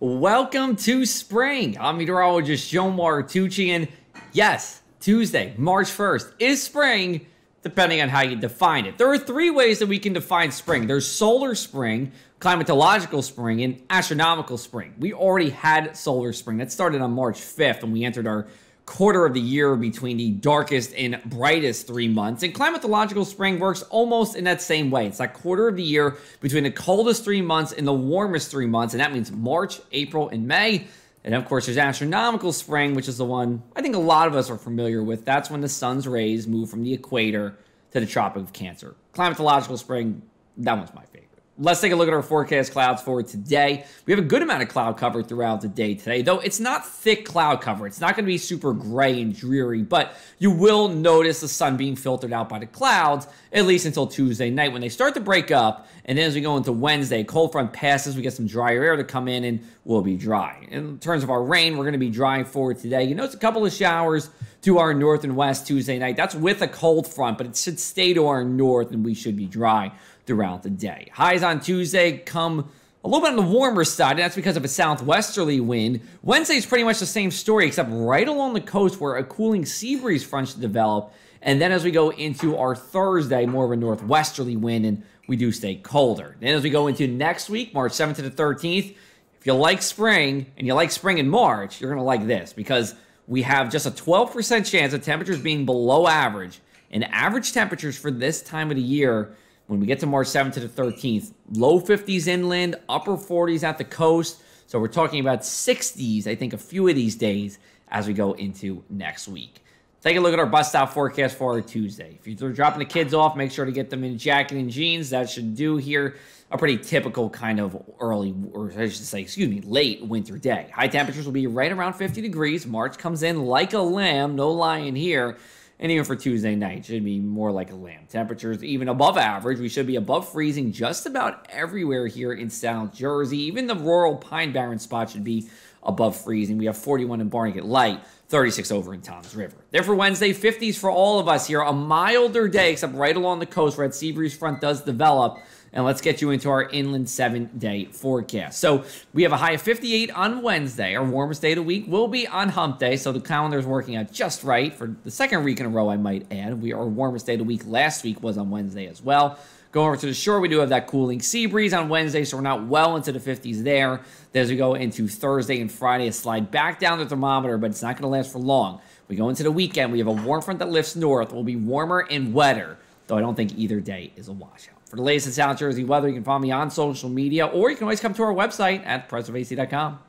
Welcome to spring. I'm meteorologist Joe Martucci, and yes, Tuesday, March 1st is spring, depending on how you define it. There are three ways that we can define spring. There's solar spring, climatological spring, and astronomical spring. We already had solar spring. That started on March 5th when we entered our quarter of the year between the darkest and brightest 3 months. And climatological spring works almost in that same way. It's that quarter of the year between the coldest 3 months and the warmest 3 months, and that means March, April, and May. And of course, there's astronomical spring, which is the one I think a lot of us are familiar with. That's when the sun's rays move from the equator to the Tropic of Cancer. Climatological spring, that one's my favorite. Let's take a look at our forecast clouds for today. We have a good amount of cloud cover throughout the day today, though it's not thick cloud cover. It's not going to be super gray and dreary, but you will notice the sun being filtered out by the clouds, at least until Tuesday night when they start to break up. And then as we go into Wednesday, cold front passes, we get some drier air to come in and we'll be dry. In terms of our rain, we're going to be dry for today. You notice a couple of showers to our north and west Tuesday night. That's with a cold front, but it should stay to our north and we should be dry throughout the day. Highs on Tuesday come a little bit on the warmer side, and that's because of a southwesterly wind. Wednesday is pretty much the same story, except right along the coast where a cooling sea breeze fronts to develop. And then as we go into our Thursday, more of a northwesterly wind, and we do stay colder. Then as we go into next week, March 7th to the 13th, if you like spring, and you like spring in March, you're going to like this, because we have just a 12% chance of temperatures being below average. And average temperatures for this time of the year, when we get to March 7th to the 13th, low 50s inland, upper 40s at the coast. So we're talking about 60s, I think, a few of these days as we go into next week. Take a look at our bus stop forecast for our Tuesday. If you're dropping the kids off, make sure to get them in jacket and jeans. That should do here a pretty typical kind of early, or I should say, late winter day. High temperatures will be right around 50 degrees. March comes in like a lamb, no lying here. And even for Tuesday night, should be more like a lamb. Temperatures even above average. We should be above freezing just about everywhere here in South Jersey. Even the rural Pine Barren spot should be above freezing. We have 41 in Barnegat Light, 36 over in Toms River. There for Wednesday, 50s for all of us here. A milder day, except right along the coast where that sea breeze front does develop. And let's get you into our inland 7-day forecast. So we have a high of 58 on Wednesday. Our warmest day of the week will be on hump day. So the calendar is working out just right for the second week in a row, I might add. Our warmest day of the week last week was on Wednesday as well. Going over to the shore, we do have that cooling sea breeze on Wednesday, so we're not well into the 50s there. Then as we go into Thursday and Friday, a slide back down the thermometer, but it's not going to last for long. We go into the weekend, we have a warm front that lifts north. It will be warmer and wetter, though I don't think either day is a washout. For the latest in South Jersey weather, you can follow me on social media, or you can always come to our website at pressofac.com/weather.